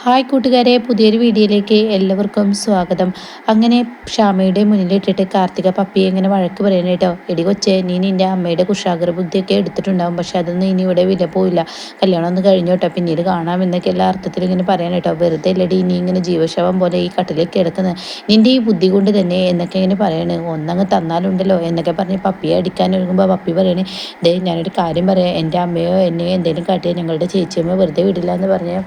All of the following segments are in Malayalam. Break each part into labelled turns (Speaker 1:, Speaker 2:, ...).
Speaker 1: ഹായ് കൂട്ടുകാരെ, പുതിയൊരു വീഡിയോയിലേക്ക് എല്ലാവർക്കും സ്വാഗതം. അങ്ങനെ ക്ഷാമയുടെ മുന്നിലിട്ടിട്ട് കാർത്തിക പപ്പിയെ ഇങ്ങനെ വഴക്ക് പറയണ കേട്ടോ. എടി കൊച്ചേ, നീ നിൻ്റെ അമ്മയുടെ കുശാഗ്ര ബുദ്ധിയൊക്കെ എടുത്തിട്ടുണ്ടാവും, പക്ഷെ അതൊന്നും ഇനി ഇവിടെ വില പോയില്ല. കല്യാണം ഒന്ന് കഴിഞ്ഞു കേട്ടോ, പിന്നീട് കാണാമെന്നൊക്കെ എല്ലാ അർത്ഥത്തിൽ ഇങ്ങനെ പറയണ കേട്ടോ. വെറുതെ അല്ലടി നീ ഇങ്ങനെ ജീവശവം പോലെ ഈ കട്ടിലേക്ക് കിടക്കുന്നത്, നിൻ്റെ ഈ ബുദ്ധി കൊണ്ട് തന്നെ എന്നൊക്കെ ഇങ്ങനെ പറയണേ. ഒന്നങ്ങ് തന്നാലുണ്ടല്ലോ എന്നൊക്കെ പറഞ്ഞ് പപ്പിയെ അടിക്കാൻ ഒരുങ്ങുമ്പോൾ പപ്പി പറയണേ, ദേ ഞാനൊരു കാര്യം പറയാം, എൻ്റെ അമ്മയോ എന്നെയോ എന്തെങ്കിലും കാട്ടിയാൽ ഞങ്ങളുടെ ചേച്ചിയമ്മ വെറുതെ വിടില്ല എന്ന് പറഞ്ഞാൽ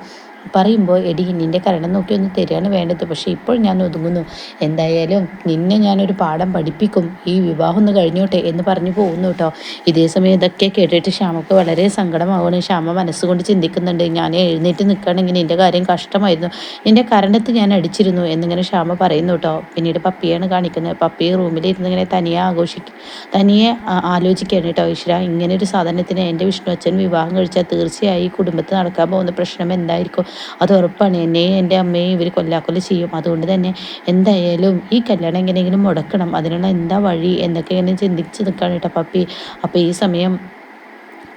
Speaker 1: പറയുമ്പോൾ, എടി നിൻ്റെ കരണം നോക്കി ഒന്ന് തരികയാണ് വേണ്ടത്, പക്ഷേ ഇപ്പോൾ ഞാൻ ഒതുങ്ങുന്നു. എന്തായാലും നിന്നെ ഞാനൊരു പാഠം പഠിപ്പിക്കും, ഈ വിവാഹം ഒന്ന് കഴിഞ്ഞോട്ടെ എന്ന് പറഞ്ഞു പോകുന്നു കേട്ടോ. ഇതേ സമയം ഇതൊക്കെ കേട്ടിട്ട് ശ്യാമക്ക് വളരെ സങ്കടമാവുകയാണ്. ശ്യാമ മനസ്സുകൊണ്ട് ചിന്തിക്കുന്നുണ്ട്, ഞാൻ എഴുന്നേറ്റ് നിൽക്കുകയാണെങ്കിൽ നിൻ്റെ കാര്യം കഷ്ടമായിരുന്നു, നിൻ്റെ കരണത്ത് ഞാൻ അടിച്ചിരുന്നു എന്നിങ്ങനെ ശ്യാമ പറയുന്നു കേട്ടോ. പിന്നീട് പപ്പിയാണ് കാണിക്കുന്നത്. പപ്പി റൂമിലിരുന്ന് ഇങ്ങനെ തനിയെ ആലോചിക്കുകയാണ് കേട്ടോ. ഈശ്വര, ഇങ്ങനെ ഒരു സാധനത്തിന് എൻ്റെ വിഷ്ണു അച്ഛൻ വിവാഹം കഴിച്ചാൽ തീർച്ചയായും ഈ കുടുംബത്തിൽ നടക്കാൻ പോകുന്ന പ്രശ്നം എന്തായിരിക്കും? അത് ഉറപ്പാണ്, എന്നെയും എൻ്റെ അമ്മയെയും ഇവർ കൊല്ലാക്കൊല്ല ചെയ്യും. അതുകൊണ്ട് തന്നെ എന്തായാലും ഈ കല്യാണം എങ്ങനെയെങ്കിലും മുടക്കണം, അതിനുള്ള എന്താ വഴി എന്നൊക്കെ ഇങ്ങനെ ചിന്തിച്ച് നിൽക്കുകയാണ് കേട്ടോ പപ്പി. അപ്പോൾ ഈ സമയം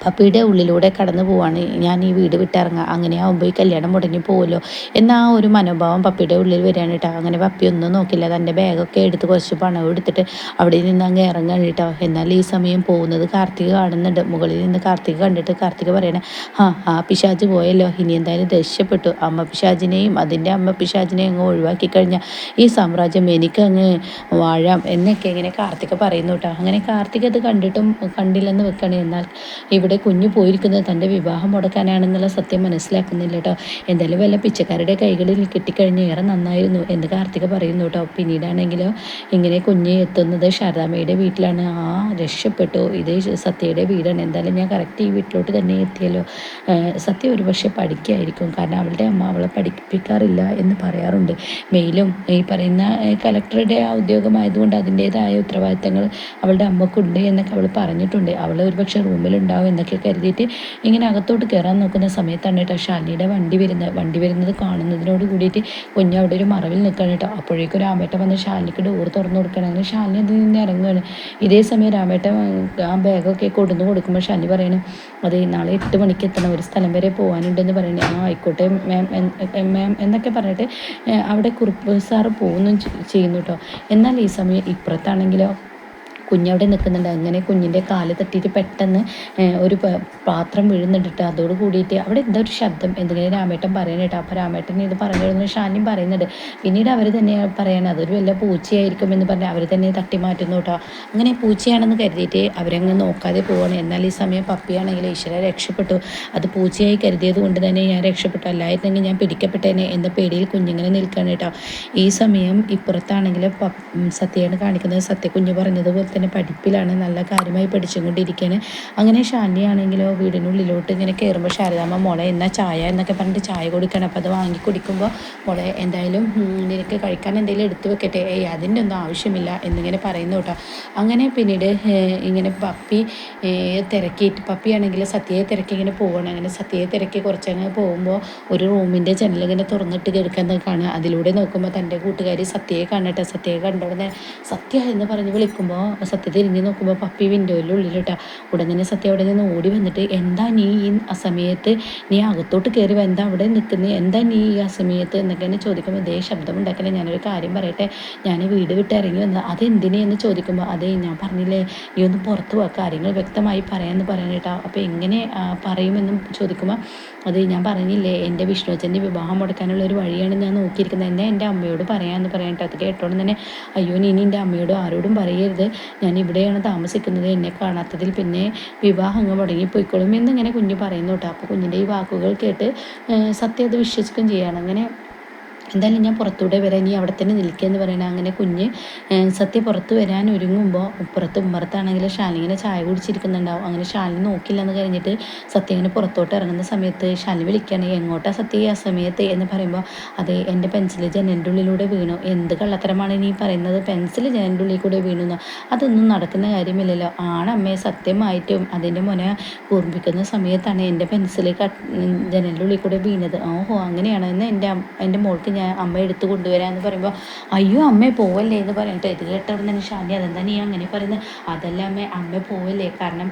Speaker 1: പപ്പിയുടെ ഉള്ളിലൂടെ കടന്നു പോവാണ്, ഞാൻ ഈ വീട് വിട്ടിറങ്ങാം, അങ്ങനെ ആകുമ്പോൾ ഈ കല്യാണം മുടങ്ങി പോകുമല്ലോ എന്ന ആ ഒരു മനോഭാവം പപ്പിയുടെ ഉള്ളിൽ വരികയാണ് കേട്ടോ. അങ്ങനെ പപ്പി ഒന്നും നോക്കില്ല, തൻ്റെ ബാഗൊക്കെ എടുത്ത് കുറച്ച് പണവും എടുത്തിട്ട് അവിടെ നിന്ന് അങ്ങ് ഇറങ്ങുകയാണ് കേട്ടോ. എന്നാൽ ഈ സമയം പോകുന്നത് കാർത്തിക കാണുന്നുണ്ട്. മുകളിൽ നിന്ന് കാർത്തിക കണ്ടിട്ട് കാർത്തിക പറയണേ, ആ പിശാജ് പോയല്ലോ, ഇനി എന്തായാലും രക്ഷപ്പെട്ടു. അമ്മ പിശാജിനെയും അതിൻ്റെ അമ്മ പിശാജിനെയും അങ്ങ് ഒഴിവാക്കി കഴിഞ്ഞാൽ ഈ സാമ്രാജ്യം എനിക്കങ്ങ് വാഴാം എന്നൊക്കെ ഇങ്ങനെ കാർത്തിക പറയുന്നു കേട്ടോ. അങ്ങനെ കാർത്തിക അത് കണ്ടിട്ടും കണ്ടില്ലെന്ന് വെക്കണേ. എന്നാൽ ഇവിടെ കുഞ്ഞു പോയിരിക്കുന്നത് തൻ്റെ വിവാഹം മുടക്കാനാണെന്നുള്ള സത്യം മനസ്സിലാക്കുന്നില്ല കേട്ടോ. എന്തായാലും വല്ല പിച്ചക്കാരുടെ കൈകളിൽ കിട്ടിക്കഴിഞ്ഞ് ഏറെ നന്നായിരുന്നു എന്ന് കാർത്തിക പറയുന്നു കേട്ടോ. പിന്നീടാണെങ്കിലോ ഇങ്ങനെ കുഞ്ഞ് എത്തുന്നത് ശാരദാമ്മയുടെ വീട്ടിലാണ്. രക്ഷപ്പെട്ടു, ഇത് സത്യയുടെ വീടാണ്. എന്തായാലും ഞാൻ കറക്റ്റ് ഈ വീട്ടിലോട്ട് തന്നെ എത്തിയല്ലോ. സത്യ ഒരു പക്ഷേ പഠിക്കുകയായിരിക്കും, കാരണം അവളുടെ അമ്മ അവളെ പഠിപ്പിക്കാറില്ല എന്ന് പറയാറുണ്ട്. മെയിലും ഈ പറയുന്ന കലക്ടറുടെ ആ ഉദ്യോഗമായതുകൊണ്ട് അതിൻ്റേതായ ഉത്തരവാദിത്തങ്ങൾ അവളുടെ അമ്മക്കുണ്ട് എന്നൊക്കെ അവൾ പറഞ്ഞിട്ടുണ്ട്. അവൾ ഒരുപക്ഷെ റൂമിലുണ്ടാവും എന്നൊക്കെ കരുതിയിട്ട് ഇങ്ങനെ അകത്തോട്ട് കയറാൻ നോക്കുന്ന സമയത്താണ് കേട്ടോ ഷാലിനിയുടെ വണ്ടി വരുന്നത് കാണുന്നതിനോട് കൂടിയിട്ട് കുഞ്ഞ് അവിടെ ഒരു മറവിൽ നിൽക്കുകയാണ് കേട്ടോ. അപ്പോഴേക്കും രാമേട്ടൻ വന്ന് ഷാലിനിക്ക് ഡോർ തുറന്നു കൊടുക്കണം. അങ്ങനെ ഷാലിനി അതിൽ നിന്ന് ഇറങ്ങുകയാണ്. ഇതേ സമയം രാമേട്ടൻ ആ ബാഗൊക്കെ കൊടുന്നു കൊടുക്കുമ്പോൾ ഷാലിനി പറയണം, അത് നാളെ 8 മണിക്ക് എത്തണം, ഒരു സ്ഥലം വരെ പോകാനുണ്ടെന്ന് പറയണേ. ആയിക്കോട്ടെ മാം എന്നൊക്കെ പറഞ്ഞിട്ട് അവിടെ കുറുപ്പ് സാറ് പോകുന്നു ചെയ്യുന്നു കേട്ടോ. എന്നാൽ ഈ സമയം ഇപ്പുറത്താണെങ്കിലോ കുഞ്ഞവിടെ നിൽക്കുന്നുണ്ട്. അങ്ങനെ കുഞ്ഞിൻ്റെ കാല് തട്ടിയിട്ട് പെട്ടെന്ന് ഒരു പാത്രം വീഴുന്നുണ്ടിട്ട് അതോട് കൂടിയിട്ട് അവിടെ എന്താ ഒരു ശബ്ദം എന്തെങ്കിലും രാമേട്ടൻ പറയണേട്ടോ. അപ്പോൾ രാമേട്ടൻ ഇത് പറഞ്ഞു ഷാനിയും പറയുന്നുണ്ട്. പിന്നീട് അവർ തന്നെ പറയണം, അതൊരു വല്ല പൂച്ചയായിരിക്കും എന്ന് പറഞ്ഞ് അവർ തന്നെ തട്ടി മാറ്റുന്നു കേട്ടോ. അങ്ങനെ പൂച്ചയാണെന്ന് കരുതിയിട്ട് അവരങ്ങ് നോക്കാതെ പോവാണ്. എന്നാൽ ഈ സമയം പപ്പിയാണെങ്കിൽ ഈശ്വര രക്ഷപ്പെട്ടു, അത് പൂച്ചയായി കരുതിയത് കൊണ്ട് തന്നെ ഞാൻ രക്ഷപ്പെട്ടു, അല്ലായിരുന്നെങ്കിൽ ഞാൻ പിടിക്കപ്പെട്ടേനെ എന്ന പേടിയിൽ കുഞ്ഞിങ്ങനെ നിൽക്കുകയാണ് കേട്ടോ. ഈ സമയം ഇപ്പുറത്താണെങ്കിൽ സത്യയാണ് കാണിക്കുന്നത്. സത്യ കുഞ്ഞ് പറഞ്ഞതുപോലെ തന്നെ പഠിപ്പിലാണ്, നല്ല കാര്യമായി പഠിച്ചുകൊണ്ടിരിക്കുകയാണ്. അങ്ങനെ ഷാനിയാണെങ്കിലോ വീടിനുള്ളിലോട്ട് ഇങ്ങനെ കയറുമ്പോൾ ശാരദാമ്മ മോളെ എന്നാ ചായ എന്നൊക്കെ പറഞ്ഞിട്ട് ചായ കൊടുക്കണം. അപ്പോൾ അത് വാങ്ങി കുടിക്കുമ്പോൾ മോളെ എന്തായാലും നിനക്ക് കഴിക്കാൻ എന്തെങ്കിലും എടുത്തു വെക്കട്ടെ, അതിൻ്റെ ഒന്നും ആവശ്യമില്ല എന്നിങ്ങനെ പറയുന്നു കേട്ടോ. അങ്ങനെ പിന്നീട് ഇങ്ങനെ പപ്പിയാണെങ്കിൽ സത്യയെ തിരക്കി ഇങ്ങനെ പോവുകയാണ്. അങ്ങനെ സത്യയെ തിരക്കി കുറച്ചങ്ങ് പോകുമ്പോൾ ഒരു റൂമിൻ്റെ ജനലിങ്ങനെ തുറന്നിട്ട് കിടക്കുന്നത് കാണുക. അതിലൂടെ നോക്കുമ്പോൾ തൻ്റെ കൂട്ടുകാരി സത്യയെ കാണട്ടെ. സത്യയെ കണ്ട ഉടനെ സത്യ എന്ന് പറഞ്ഞ് വിളിക്കുമ്പോൾ സത്യ തിരിഞ്ഞ് നോക്കുമ്പോൾ പപ്പി വിൻഡോയിൻ്റെ ഉള്ളിലിട്ടാ. ഉടനെ സത്യ അവിടെ നിന്ന് ഓടി വന്നിട്ട്, എന്താ നീ ഈ അസമയത്ത്, നീ അകത്തോട്ട് കയറി എന്താ അവിടെ നിൽക്കുന്നത്, എന്താ നീ ഈ അസമയത്ത് എന്നൊക്കെ ചോദിക്കുമ്പോൾ ഇതേ ശബ്ദം ഉണ്ടാക്കലേ, ഞാനൊരു കാര്യം പറയട്ടെ, ഞാൻ വീട് വിട്ട് ഇറങ്ങി വന്നത് അതെന്തിനെ എന്ന് ചോദിക്കുമ്പോൾ, അതേ ഞാൻ പറഞ്ഞില്ലേ നീ ഒന്ന് പുറത്തു പോവാ, കാര്യങ്ങൾ വ്യക്തമായി പറയാമെന്ന് പറയാനേട്ടാ. അപ്പോൾ എങ്ങനെ പറയുമെന്നും ചോദിക്കുമ്പോൾ, അത് ഞാൻ പറഞ്ഞില്ലേ എൻ്റെ വിഷ്ണുവച്ചൻ്റെ വിവാഹം മുടക്കാനുള്ള ഒരു വഴിയാണ് ഞാൻ നോക്കിയിരിക്കുന്നത്, എന്നെ എൻ്റെ അമ്മയോട് പറയാമെന്ന് പറയാനായിട്ട്. അത് കേട്ടോണ്ട് തന്നെ, അയ്യോ നീ എൻ്റെ അമ്മയോട് ആരോടും പറയരുത്, ഞാൻ ഇവിടെയാണ് താമസിക്കുന്നത്, എന്നെ കാണാത്തതിൽ പിന്നെ വിവാഹം അങ്ങ് മുടങ്ങിപ്പോയിക്കോളും എന്നിങ്ങനെ കുഞ്ഞ് പറയുന്നു കേട്ടോ. അപ്പോൾ കുഞ്ഞിൻ്റെ ഈ വാക്കുകൾ കേട്ട് സത്യം അത് വിശ്വസിക്കുകയും ചെയ്യുകയാണ്. അങ്ങനെ എന്തായാലും ഞാൻ പുറത്തൂടെ വരാം, നീ അവിടെ തന്നെ നിൽക്കുകയെന്ന് പറയണേ. അങ്ങനെ കുഞ്ഞ് സത്യ പുറത്ത് വരാൻ ഒരുങ്ങുമ്പോൾ ഉമ്മറത്താണെങ്കിൽ ഷാലിങ്ങനെ ചായ കുടിച്ചിരിക്കുന്നുണ്ടാവും. അങ്ങനെ ഷാലിനി നോക്കില്ലെന്ന് കഴിഞ്ഞിട്ട് സത്യ ഇങ്ങനെ പുറത്തോട്ട് ഇറങ്ങുന്ന സമയത്ത് ഷാലിനി വിളിക്കുകയാണ്, എങ്ങോട്ടാ സത്യ ആ സമയത്ത് എന്ന് പറയുമ്പോൾ, അതെ എൻ്റെ പെൻസിൽ ജനലിൻ്റെ ഉള്ളിലൂടെ വീണു. എന്ത് കള്ളത്തരമാണ് നീ പറയുന്നത്, പെൻസിൽ ജനലിൻ്റെ ഉള്ളിൽ കൂടെ വീണു? അതൊന്നും നടക്കുന്ന കാര്യമില്ലല്ലോ. ആണമ്മേ, സത്യമായിട്ടും അതിൻ്റെ മുന കൂർമ്മിക്കുന്ന സമയത്താണ് എൻ്റെ പെൻസിൽ ജനലിൻ്റെ ഉള്ളിൽ കൂടെ വീണത്. ഓഹോ അങ്ങനെയാണ്, എന്ന് എൻ്റെ മോൾക്ക് അമ്മ എടുത്ത് കൊണ്ടുവരാമെന്ന് പറയുമ്പോൾ അയ്യോ അമ്മേ പോവല്ലേ എന്ന് പറഞ്ഞിട്ട് ഇത് കേട്ടവിടെ തന്നെ ഷാനി അതെന്താ നീ അങ്ങനെ പറയുന്നത്? അതല്ല അമ്മ പോവല്ലേ, കാരണം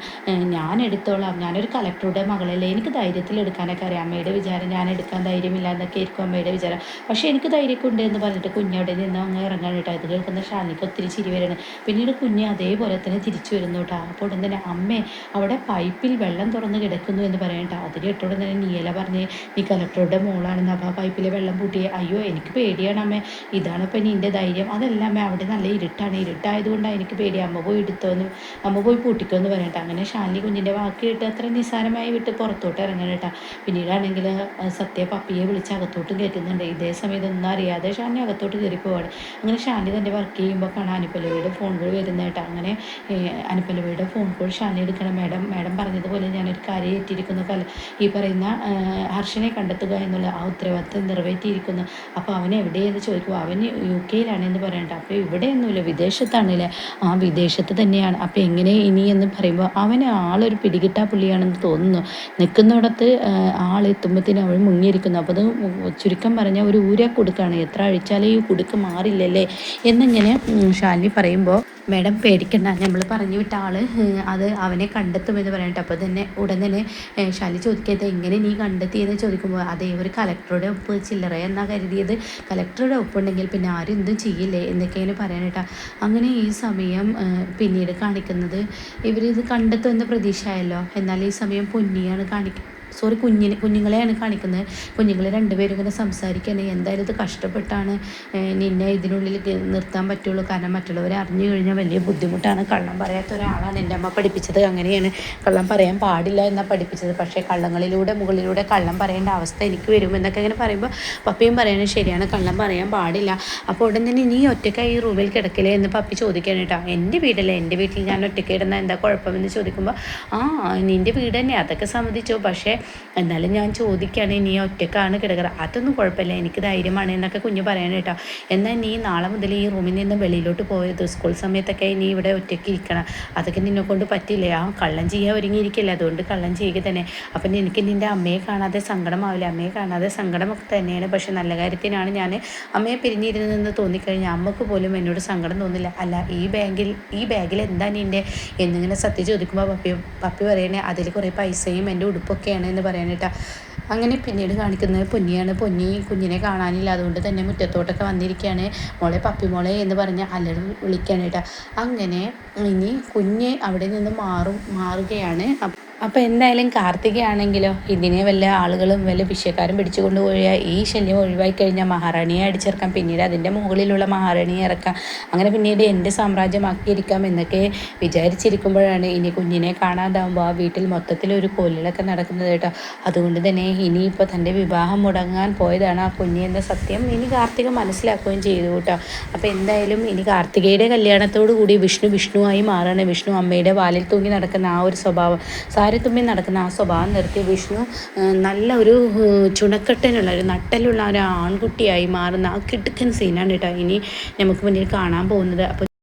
Speaker 1: ഞാൻ എടുത്തോളാം, ഞാനൊരു കളക്ടറുടെ മകളല്ലേ, എനിക്ക് ധൈര്യത്തിൽ എടുക്കാനൊക്കെ അറിയാം. അമ്മയുടെ വിചാരം ഞാൻ എടുക്കാൻ ധൈര്യമില്ല എന്നൊക്കെ ആയിരിക്കും അമ്മയുടെ വിചാരം, പക്ഷേ എനിക്ക് ധൈര്യമൊക്കെ ഉണ്ട് എന്ന് പറഞ്ഞിട്ട് കുഞ്ഞവിടെ നിന്ന് അങ്ങ് ഇറങ്ങാൻ കേട്ടോ. ഇത് കേൾക്കുന്ന ഷാനിക്ക് ഒത്തിരി ചിരി വരണം. പിന്നീട് കുഞ്ഞ് അതേപോലെ തന്നെ തിരിച്ചു വരുന്നു കേട്ടോ. അപ്പോൾ ഉടൻ തന്നെ അമ്മേ അവിടെ പൈപ്പിൽ വെള്ളം തുറന്ന് കിടക്കുന്നു എന്ന് പറയണ്ട. അതിന് കേട്ടോടെ തന്നെ നീയല പറഞ്ഞ് നീ കളക്ടറുടെ മോളാണെന്ന്. അപ്പോൾ ആ പൈപ്പിലെ വെള്ളം പൂട്ടിയേ. അയ്യോ എനിക്ക് പേടിയാണ് അമ്മേ, ഇതാണ് ഇപ്പം നിൻ്റെ ധൈര്യം. അതല്ല അമ്മേ, അവിടെ നല്ല ഇരുട്ടാണ്, ഇരുട്ടായതുകൊണ്ടാണ് എനിക്ക് പേടി, അമ്മ പോയി എടുത്തോന്ന്, അമ്മ പോയി പൂട്ടിക്കോന്ന് പറയട്ടെ. അങ്ങനെ ഷാലിനി കുഞ്ഞിൻ്റെ വാക്ക് കേട്ട് അത്ര നിസ്സാരമായി വിട്ട് പുറത്തോട്ട് ഇറങ്ങണം കേട്ടോ. പിന്നീടാണെങ്കിൽ സത്യ പപ്പിയെ വിളിച്ച് അകത്തോട്ട് കയറ്റുന്നുണ്ട്. ഇതേ സമയത്ത് ഒന്നും അറിയാതെ ഷാലിനി അകത്തോട്ട് കയറി പോവാണ്. അങ്ങനെ ഷാലിനി തൻ്റെ വർക്ക് ചെയ്യുമ്പോൾ കാണാൻ അനുപല്ലവിയുടെ ഫോൺ കോൾ വരുന്ന കേട്ടോ. അങ്ങനെ അനുപല്ലവിയുടെ ഫോൺ കോൾ ഷാലിനി എടുക്കണം. മാഡം പറഞ്ഞതുപോലെ ഞാനൊരു കാര്യം ഏറ്റിരിക്കുന്നു, ഈ പറയുന്ന ഹർഷനെ കണ്ടെത്തുക എന്നുള്ള ആ ഉത്തരവാദിത്തം നിറവേറ്റിയിരിക്കുന്നു. അപ്പോൾ അവൻ എവിടെയെന്ന് ചോദിക്കുമ്പോൾ അവൻ UK എന്ന് പറയണ്ട. അപ്പോൾ ഇവിടെയൊന്നുമില്ല, വിദേശത്താണല്ലേ. ആ വിദേശത്ത് തന്നെയാണ്. അപ്പോൾ എങ്ങനെ ഇനി എന്ന് പറയുമ്പോൾ അവന് ആളൊരു പിടികിട്ടാ പുള്ളിയാണെന്ന് തോന്നുന്നു. നിൽക്കുന്നിടത്ത് ആളെത്തുമ്പോഴത്തേനും അവൾ മുങ്ങിയിരിക്കുന്നു. അപ്പോൾ അത് ചുരുക്കം പറഞ്ഞാൽ ഒരു ഊര കൊടുക്കാണ്, എത്ര അഴിച്ചാലേ ഈ കുടുക്ക് മാറില്ലല്ലേ എന്നിങ്ങനെ ഷാലിനി പറയുമ്പോൾ മാഡം പേടിക്കണ്ട, നമ്മൾ പറഞ്ഞു വിട്ട ആൾ അത് അവനെ കണ്ടെത്തുമെന്ന് പറയട്ടെ. അപ്പോൾ തന്നെ ഉടൻ തന്നെ ഷാലി ചോദിക്കാതെ എങ്ങനെ നീ കണ്ടെത്തിയെന്ന് ചോദിക്കുമ്പോൾ അതേ ഒരു കളക്ടറുടെ ഒപ്പ് ചില്ലറ എന്നാ കരുതിയത്, കളക്ടറുടെ ഒപ്പുണ്ടെങ്കിൽ പിന്നെ ആരും എന്തും ചെയ്യില്ലേ എന്നൊക്കെയാണ് പറയാനേട്ടാ. അങ്ങനെ ഈ സമയം പിന്നീട് കാണിക്കുന്നത് ഇവരിത് കണ്ടെത്തുമെന്ന പ്രതീക്ഷയായല്ലോ. എന്നാൽ ഈ സമയം പൊന്നിയാണ് കുഞ്ഞുങ്ങളെയാണ് കാണിക്കുന്നത്. കുഞ്ഞുങ്ങൾ രണ്ടുപേരും ഇങ്ങനെ സംസാരിക്കുകയാണ്. എന്തായാലും ഇത് കഷ്ടപ്പെട്ടാണ് നിന്നെ ഇതിനുള്ളിൽ നിർത്താൻ പറ്റുള്ളൂ, കാരണം മറ്റുള്ളവരെ അറിഞ്ഞു കഴിഞ്ഞാൽ വലിയ ബുദ്ധിമുട്ടാണ്. കള്ളം പറയാത്ത ഒരാളാണ് എൻ്റെ അമ്മ പഠിപ്പിച്ചത്, അങ്ങനെയാണ് കള്ളം പറയാൻ പാടില്ല എന്നാണ് പഠിപ്പിച്ചത്. പക്ഷേ മുകളിലൂടെ കള്ളം പറയേണ്ട അവസ്ഥ എനിക്ക് വരുമെന്നൊക്കെ ഇങ്ങനെ പറയുമ്പോൾ പപ്പിയും പറയുന്നത് ശരിയാണ്, കള്ളം പറയാൻ പാടില്ല. അപ്പോൾ ഉടൻ തന്നെ നീ ഒറ്റയ്ക്കായി ഈ റൂമിൽ കിടക്കില്ലേ എന്ന് പപ്പി ചോദിക്കുകയാണ് കേട്ടോ. എൻ്റെ വീടല്ലേ, എൻ്റെ വീട്ടിൽ ഞാൻ ഒറ്റയ്ക്ക് ഇടുന്ന എന്താ കുഴപ്പമെന്ന് ചോദിക്കുമ്പോൾ നിൻ്റെ വീട് തന്നെ, അതൊക്കെ സമ്മതിച്ചു, പക്ഷേ എന്നാലും ഞാൻ ചോദിക്കുകയാണ് നീ ഒറ്റക്കാണ് കിടക്കുക, അതൊന്നും കുഴപ്പമില്ല, എനിക്ക് ധൈര്യമാണ് എന്നൊക്കെ കുഞ്ഞ് പറയാൻ കേട്ടോ. എന്നാൽ നീ നാളെ മുതൽ ഈ റൂമിൽ നിന്ന് വെളിയിലോട്ട് പോയത്, സ്കൂൾ സമയത്തൊക്കെ നീ ഇവിടെ ഒറ്റയ്ക്ക് ഇരിക്കണം, അതൊക്കെ നിന്നെ കൊണ്ട് പറ്റില്ലേ. കള്ളം ചെയ്യാൻ ഒരുങ്ങിയിരിക്കില്ല, അതുകൊണ്ട് കള്ളം ചെയ്യുക തന്നെ. അപ്പം എനിക്ക് നിൻ്റെ അമ്മയെ കാണാതെ സങ്കടമാവില്ല, അമ്മയെ കാണാതെ സങ്കടമൊക്കെ തന്നെയാണ്, പക്ഷെ നല്ല കാര്യത്തിനാണ് ഞാൻ അമ്മയെ പിരിഞ്ഞിരുന്നതെന്ന് തോന്നിക്കഴിഞ്ഞാൽ അമ്മക്ക് പോലും എന്നോട് സങ്കടം തോന്നില്ല. അല്ല ഈ ബാഗിൽ എന്താ നിൻ്റെ എന്നിങ്ങനെ സത്യം ചോദിക്കുമ്പോൾ പപ്പി പറയണേ അതിൽ കുറേ പൈസയും എൻ്റെ ഉടുപ്പൊക്കെയാണ് എന്ന് പറയാനായിട്ടാ. അങ്ങനെ പിന്നീട് കാണിക്കുന്നത് പൊന്നിയാണ്. പൊന്നി കുഞ്ഞിനെ കാണാനില്ല, അതുകൊണ്ട് തന്നെ മുറ്റത്തോട്ടൊക്കെ വന്നിരിക്കുകയാണ്. മോളെ പപ്പി മോളെ എന്ന് പറഞ്ഞ് അല്ലടും വിളിക്കാനായിട്ടാ. അങ്ങനെ ഇനി കുഞ്ഞ് അവിടെ നിന്ന് മാറുകയാണ്. അപ്പോൾ എന്തായാലും കാർത്തികയാണെങ്കിലോ ഇതിനെ വല്ല ആളുകളും വല്ല വിഷയക്കാരും പിടിച്ചു കൊണ്ടുപോയാൽ ഈ ശല്യം ഒഴിവായി കഴിഞ്ഞാൽ മഹാറാണിയെ അടിച്ചിറക്കാം, പിന്നീട് അതിൻ്റെ മുകളിലുള്ള മഹാറാണിയെ ഇറക്കാം, അങ്ങനെ പിന്നീട് എൻ്റെ സാമ്രാജ്യമാക്കിയിരിക്കാം എന്നൊക്കെ വിചാരിച്ചിരിക്കുമ്പോഴാണ് ഇനി കുഞ്ഞിനെ കാണാതാവുമ്പോൾ ആ വീട്ടിൽ മൊത്തത്തിലൊരു കൊല്ലലൊക്കെ നടക്കുന്നത് കേട്ടോ. അതുകൊണ്ട് തന്നെ ഇനിയിപ്പോൾ തൻ്റെ വിവാഹം മുടങ്ങാൻ പോയതാണ് ആ കുഞ്ഞ് എന്ന സത്യം ഇനി കാർത്തിക മനസ്സിലാക്കുകയും ചെയ്തു കേട്ടോ. അപ്പോൾ എന്തായാലും ഇനി കാർത്തികയുടെ കല്യാണത്തോടു കൂടി വിഷ്ണുവായി മാറാണ്. വിഷ്ണു അമ്മയുടെ വാലിൽ തൂങ്ങി നടക്കുന്ന ആ ഒരു സ്വഭാവം, തുമ്പി നടക്കുന്ന ആ സ്വഭാവം നിർത്തി വിഷ്ണു നല്ല ഒരു ചുണക്കെട്ടനുള്ള ഒരു നട്ടലുള്ള ഒരു ആൺകുട്ടിയായി മാറുന്ന ആ കിടുക്കൻ സീനാണ് കേട്ടോ ഇനി നമുക്ക് മുന്നിൽ കാണാൻ പോകുന്നത്. അപ്പോൾ